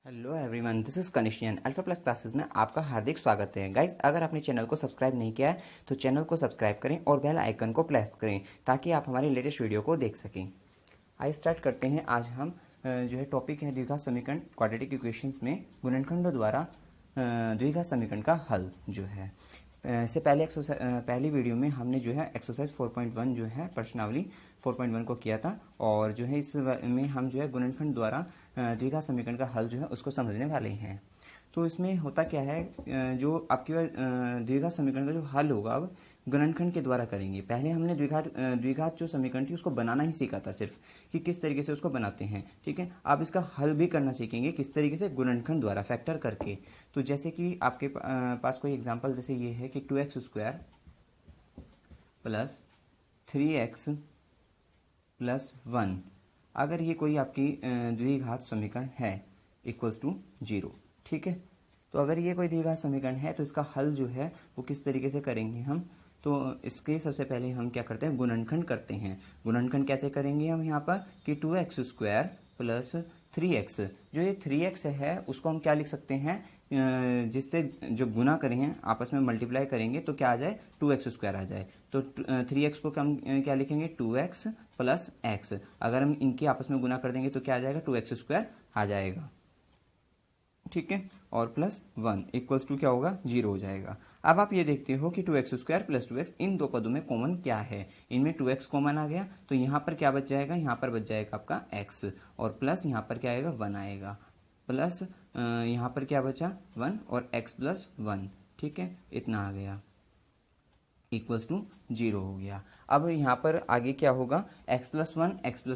Hello everyone, this is Kanishk Jain alpha plus classes में आपका हार्दिक स्वागत है। गाइस, अगर आपने चैनल को सब्सक्राइब नहीं किया है तो चैनल को सब्सक्राइब करें और बेल आइकन को प्रेस करें ताकि आप हमारे लेटेस्ट वीडियो को देख सकें। आइए स्टार्ट करते हैं। आज हम जो है टॉपिक है द्विघात समीकरण क्वाड्रेटिक इक्वेशंस में गुणनखंडों द्वारा द्विघात समीकरण का हल जो है। इससे पहली वीडियो में हमने जो है एक्सरसाइज 4.1 जो है प्रश्नावली 4.1 को किया था और जो है इस में हम जो है गुणनखंड द्वारा द्विघात समीकरण का हल जो है उसको समझने वाले हैं। तो इसमें होता क्या है, जो आपकी द्विघात समीकरण का जो हल होगा अब गुणनखंड के द्वारा करेंगे। पहले हमने द्विघात जो समीकरण थी उसको बनाना ही सीखा था, सिर्फ कि किस तरीके से उसको बनाते हैं। ठीक है, आप इसका हल भी करना सीखेंगे किस तरीके से, गुणनखंड द्वारा फैक्टर करके। तो जैसे कि आपके पास कोई एग्जांपल जैसे ये है कि 2x² प्लस 3x प्लस 1, अगर ये कोई आपकी द्विघात समीकरण है इक्वल्स टू 0। ठीक है, तो अगर ये कोई द्विघात समीकरण है तो इसका हल जो है वो किस तरीके से करेंगे हम, तो इसके सबसे पहले हम क्या करते हैं, गुणनखंड करते हैं। गुणनखंड कैसे करेंगे हम यहाँ पर कि 2x² प्लस 3x, जो ये 3x है उसको हम क्या लिख सकते हैं, जिससे जो गुना करें आपस में मल्टीप्लाई करेंगे तो क्या आ जाए, 2x² आ जाए। तो 3x को हम क्या लिखेंगे, 2x प्लस x। अगर हम इनके आपस में गुना कर देंगे तो क्या आ जाएगा, 2x² आ जाएगा। ठीक है, और प्लस 1 इक्वल्स टू क्या होगा, 0 हो जाएगा। अब आप ये देखते हो कि 2x² प्लस 2x, इन दो पदों में कॉमन क्या है, इनमें 2x कॉमन आ गया तो यहाँ पर क्या बच जाएगा, यहाँ पर बच जाएगा आपका x और प्लस यहाँ पर क्या आएगा, 1 आएगा, प्लस यहाँ पर क्या बचा 1 और x प्लस 1। ठीक है, इतना आ गया इक्वल्स टू 0 हो गया। अब यहाँ पर आगे क्या होगा, x प्लस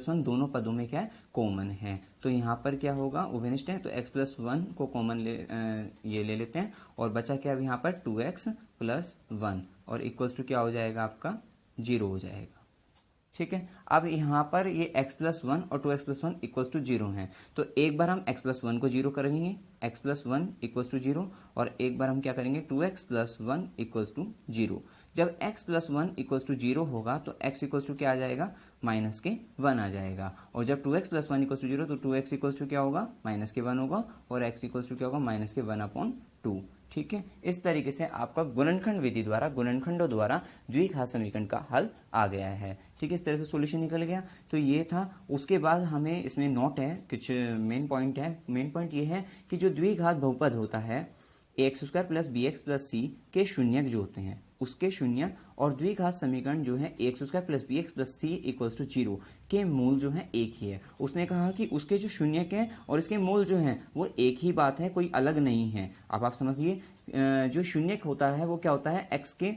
1 दोनों पदों में क्या है, कॉमन है। तो यहाँ पर क्या होगा, उभयनिष्ठ है, तो x प्लस 1 को कॉमन ये ले लेते हैं और बचा क्या, अब यहाँ पर 2x प्लस 1 और इक्वल्स टू क्या हो जाएगा, आपका 0 हो जाएगा। ठीक है, अब यहाँ पर ये x प्लस 1 और 2x प्लस 1 इक्वल्स टू 0 है, तो एक बार हम x प्लस 1 को 0 करेंगे, x प्लस 1 इक्वल्स टू 0, और एक बार हम क्या करेंगे, 2x प्लस 1 इक्वल्स टू 0। जब x प्लस 1 इक्वल्स टू 0 होगा तो x इक्वल्स टू क्या आ जाएगा, माइनस के 1 आ जाएगा, और जब 2x प्लस 1 इक्वल्स टू 0 तो 2x इक्वल्स टू क्या होगा, माइनस के 1 होगा, और x इक्वल्स टू क्या होगा, माइनस के 1/2। ठीक है, इस तरीके से आपका गुणनखंड विधि द्वारा, गुणनखंडों द्वारा द्विघात समीकरण का हल आ गया है। ठीक है, इस तरह से सॉल्यूशन निकल गया। तो ये था। उसके बाद हमें इसमें नोट है, कुछ मेन पॉइंट है। मेन पॉइंट ये है कि जो द्विघात बहुपद होता है ax² plus bx plus c के शून्यक जो होते हैं उसके शून्य, और द्विघात समीकरण जो है ax² plus bx plus c equals to 0 के मूल जो है एक ही है। उसने कहा कि उसके जो शून्यक हैं और इसके मूल जो हैं वो एक ही बात है, कोई अलग नहीं है। अब आप समझिए, जो शून्यक होता है वो क्या होता है, x के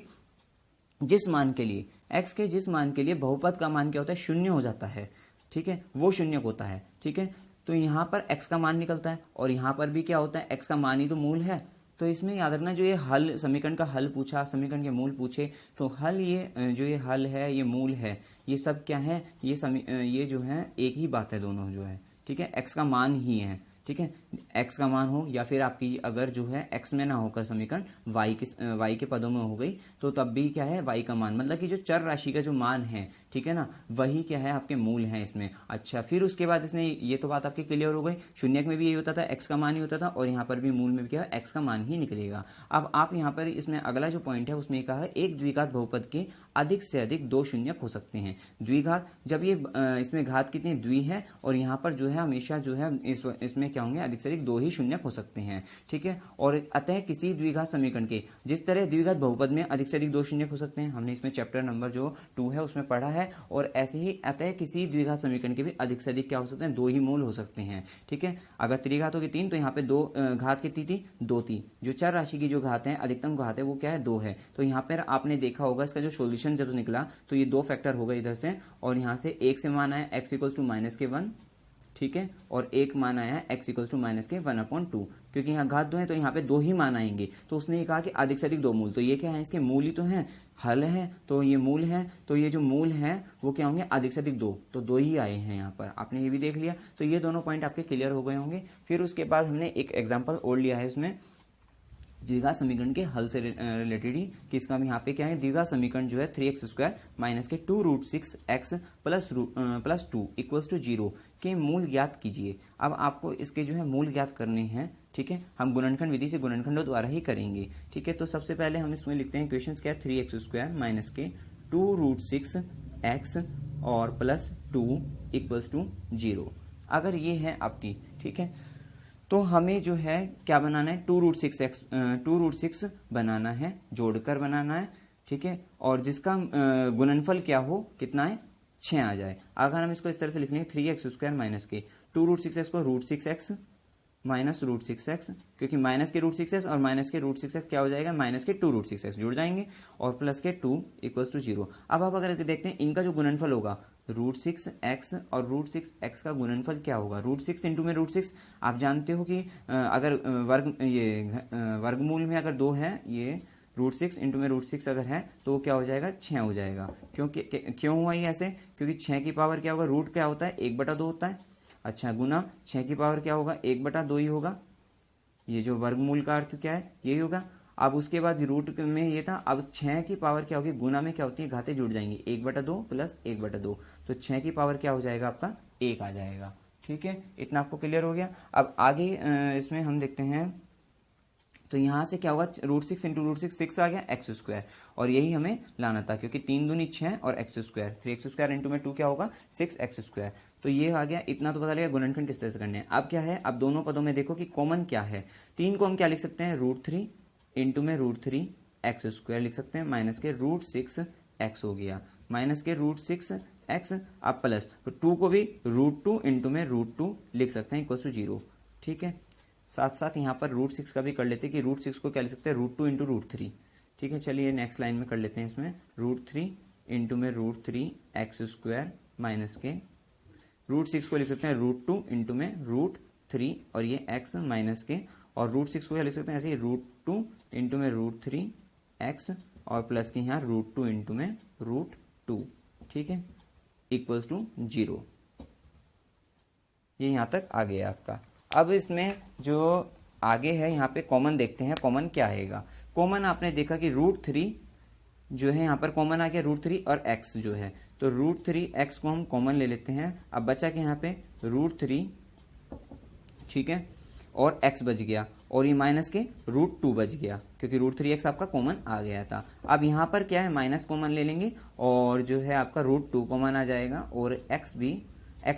जिस मान के लिए बहुपद का मान क्या होता है, शून्य हो जाता है। ठीक है, वो शून्यक होता है। ठीक है, तो यहाँ पर x का मान निकलता है और यहाँ पर भी क्या होता है, x का मान ही तो मूल है। तो इसमें याद रखना, जो ये हल समीकरण का हल पूछा, समीकरण के मूल पूछे, तो हल ये जो ये हल है, ये मूल है, ये सब क्या है, ये जो है एक ही बात है, दोनों जो है। ठीक है, x का मान ही है। ठीक है, x का मान हो या फिर आपकी अगर जो है x में ना होकर समीकरण y के पदों में हो गई तो तब भी क्या है, y का मान, मतलब कि जो चर राशि का जो मान है, ठीक है ना, वही क्या है, आपके मूल है इसमें। अच्छा, फिर उसके बाद इसने ये तो बात आपकी क्लियर हो गई, शून्यक में भी यही होता था, x का मान ही होता था, और यहाँ पर भी मूल में भी क्या है, x का मान ही निकलेगा। अब आप यहाँ पर इसमें अगला जो पॉइंट है उसमें कहा है, एक द्विघात बहुपद के अधिक से अधिक 2 शून्यक हो सकते हैं। द्विघात जब ये इसमें घात कितनी, द्वि है, और यहाँ पर जो है हमेशा जो है इसमें क्या होंगे, अधिक से अधिक 2 ही शून्यक हो सकते हैं। ठीक है, और अतः किसी द्विघात समीकरण के, जिस तरह द्विघात बहुपद में अधिक से अधिक 2 शून्यक हो सकते हैं, हमने इसमें चैप्टर नंबर जो 2 है उसमें पढ़ा है, और ऐसे ही अतः किसी द्विघात समीकरण के भी अधिक से अधिक क्या हो सकते हैं, 2 ही मूल हो सकते हैं। ठीक है, अगर त्रिघात होगी 3 तो यहाँ पे 2 घात कितनी थी, 2 थी। जो चर राशि की जो घात है, अधिकतम घात है, वो क्या है, 2 है। तो यहाँ पर आपने देखा होगा इसका जो सोल्यूशन जब निकला तो ये 2 फैक्टर हो गए इधर से, और यहाँ से 1 से मान आया x इक्वल्स टू माइनस के 1। ठीक है, और एक मान आया है x इक्वल्स टू माइनस के 1/2, क्योंकि यहाँ घात 2 है तो यहाँ पे 2 ही मान आएंगे। तो उसने ये कहा कि अधिक से अधिक 2 मूल, तो ये क्या है, इसके मूल ही तो हैं, हल है तो ये मूल है, तो ये जो मूल है वो क्या होंगे, अधिक से अधिक 2, तो 2 ही आए हैं यहाँ पर। आपने ये भी देख लिया, तो ये दोनों पॉइंट आपके क्लियर हो गए होंगे। फिर उसके बाद हमने एक एग्जाम्पल और लिया है इसमें द्विघात समीकरण के हल से रिलेटेड ही, कि इसका भी यहाँ पे क्या है, द्विघात समीकरण जो है 3x² माइनस के 2√6x प्लस 2 इक्वल्स टू 0 के मूल ज्ञात कीजिए। अब आपको इसके जो है मूल ज्ञात करने हैं, ठीक है। हम गुणनखंड विधि से गुणनखंडों द्वारा ही करेंगे, ठीक है। तो सबसे पहले हम इसमें लिखते हैं इक्वेशन क्या है, 3x² माइनस के 2√6x और प्लस 2 इक्वल्स टू 0। अगर ये है आपकी, ठीक है, तो हमें जो है क्या बनाना है, 2√6 बनाना है, जोड़कर बनाना है, ठीक है। और जिसका गुणनफल क्या हो, कितना है, 6 आ जाए। अगर हम इसको इस तरह से लिख लेंगे 3x² माइनस के 2√6x को √6x माइनस √6x, क्योंकि माइनस के √6x और माइनस के √6x क्या हो जाएगा, माइनस के 2√6x जुड़ जाएंगे, और प्लस के 2 इक्वल्स टू 0। अब आप अगर देखते हैं इनका जो गुणनफल होगा √6x और √6x का गुणनफल क्या होगा, √6 इंटू में √6। आप जानते हो कि अगर वर्गमूल में अगर 2 है, ये √6 इंटू में √6 अगर है तो वो क्या हो जाएगा, 6 हो जाएगा। क्यों हुआ ये ऐसे, क्योंकि 6 की पावर क्या होगा, रूट क्या होता है, 1/2 होता है। अच्छा, गुना 6 की पावर क्या होगा, 1/2 ही होगा। ये जो वर्गमूल का अर्थ क्या है, यही होगा। अब उसके बाद रूट में ये था, अब 6 की पावर क्या होगी, गुना में क्या होती है, घातें जुड़ जाएंगी, 1/2 प्लस 1/2, तो 6 की पावर क्या हो जाएगा, आपका 1 आ जाएगा, ठीक है। इतना आपको क्लियर हो गया। अब आगे इसमें हम देखते हैं, तो यहाँ से क्या होगा, √6 इंटू √6 6 आ गया, x², और यही हमें लाना था, क्योंकि 3 दूनी 6 और x², 3x² इंटू में 2 क्या होगा, 6x²। तो ये आ गया, इतना तो पता लगा गुणनखंड किस तरह से करने हैं। अब क्या है, अब दोनों पदों में देखो कि कॉमन क्या है। 3 को हम क्या लिख सकते हैं, √3 इंटू में √3x² लिख सकते हैं, माइनस के √6x हो गया, माइनस के √6x, अब प्लस 2 को भी √2 इंटू में √2 लिख सकते हैं, इक्वल टू 0, ठीक है। साथ साथ यहाँ पर √6 का भी कर लेते हैं कि √6 को क्या लिख सकते हैं, √2 इंटू √3, ठीक है। चलिए नेक्स्ट लाइन में कर लेते हैं, इसमें √3 इंटू में √3x² माइनस के √6 को लिख सकते हैं √2 इंटू में √3 और ये x माइनस के, और √6 को क्या लिख सकते हैं ऐसे ही, √2 इंटू में √3x और प्लस के यहाँ √2 इंटू में √2, ठीक है, इक्वल्स टू 0। ये यहाँ तक आ गया आपका। अब इसमें जो आगे है यहाँ पे कॉमन देखते हैं, कॉमन क्या आएगा। कॉमन आपने देखा कि √3 जो है यहाँ पर कॉमन आ गया, √3 और x जो है, तो √3x को हम कॉमन ले लेते हैं। अब बचा के यहाँ पे √3, ठीक है, और x बच गया, और ये माइनस के √2 बच गया, क्योंकि √3x आपका कॉमन आ गया था। अब यहाँ पर क्या है, माइनस कॉमन ले लेंगे, और जो है आपका √2 कॉमन आ जाएगा, और x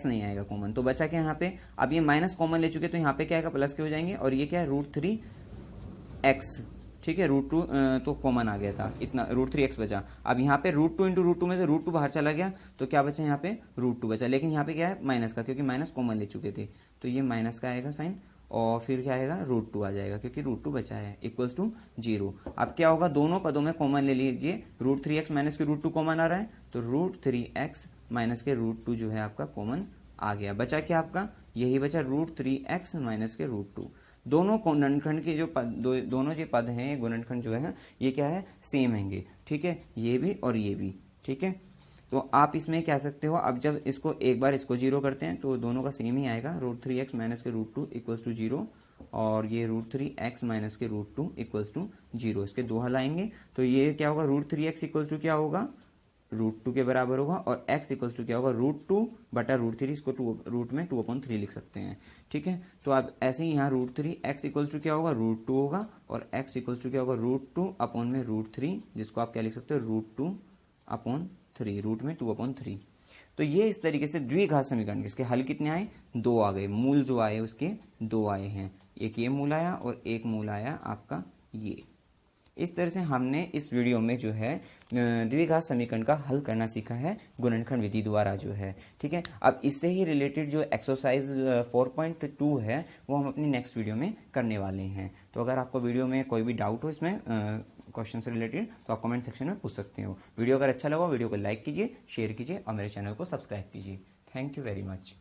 नहीं आएगा कॉमन, तो बचा क्या यहाँ पे। अब ये माइनस कॉमन ले चुके, तो यहाँ पे क्या आएगा, प्लस के हो जाएंगे, और ये क्या है, √3x, ठीक है, √2 तो कॉमन आ गया था, इतना √3x बचा। अब यहाँ पे √2 इंटू √2 में से √2 बाहर चला गया, तो क्या बचा, यहाँ पे √2 बचा, लेकिन यहाँ पे क्या है, माइनस का, क्योंकि माइनस कॉमन ले चुके थे, तो ये माइनस का आएगा साइन, और फिर क्या आएगा, √2 आ जाएगा, क्योंकि √2 बचा है, इक्वल्स टू 0। अब क्या होगा, दोनों पदों में कॉमन ले लीजिए, √3x माइनस के √2 कॉमन आ रहा है, तो √3x माइनस के √2 जो है आपका कॉमन आ गया। बचा क्या आपका, यही बचा √3x माइनस के √2। दोनों गुणनखंड के जो पद, दोनों जो पद हैं, गुणनखंड जो है ये क्या है, सेम हैंगे, ठीक है, ये भी और ये भी, ठीक है। तो आप इसमें कह सकते हो, अब जब इसको एक बार इसको 0 करते हैं तो दोनों का सेम ही आएगा, √3x माइनस के √2 इक्वल्स टू 0, और ये √3x माइनस के √2 इक्वल्स टू 0। इसके दो हल आएंगे, तो ये क्या होगा, √3x इक्वल्स टू क्या होगा, √2 के बराबर होगा, और x इक्वल्स टू क्या होगा, √2 बटा √3, इसको रूट में 2/3 लिख सकते हैं, ठीक है। तो अब ऐसे ही यहाँ √3x इक्वल्स टू क्या होगा, √2 होगा, और x इक्वल्स टू क्या होगा, √2 अपॉन में √3, जिसको आप क्या लिख सकते हो, √2/3, रूट में 2/3। तो ये इस तरीके से द्विघात समीकरण, इसके हल कितने आए, 2 आ गए, मूल जो आए उसके 2 आए हैं, एक ये मूल आया और एक मूल आया आपका ये। इस तरह से हमने इस वीडियो में जो है द्विघात समीकरण का हल करना सीखा है गुणनखंड विधि द्वारा जो है, ठीक है। अब इससे ही रिलेटेड जो एक्सरसाइज 4.2 है वो हम अपनी नेक्स्ट वीडियो में करने वाले हैं। तो अगर आपको वीडियो में कोई भी डाउट हो इसमें क्वेश्चन से रिलेटेड, तो आप कमेंट सेक्शन में पूछ सकते हो। वीडियो अगर अच्छा लगा, वीडियो को लाइक कीजिए, शेयर कीजिए और मेरे चैनल को सब्सक्राइब कीजिए। Thank you very much.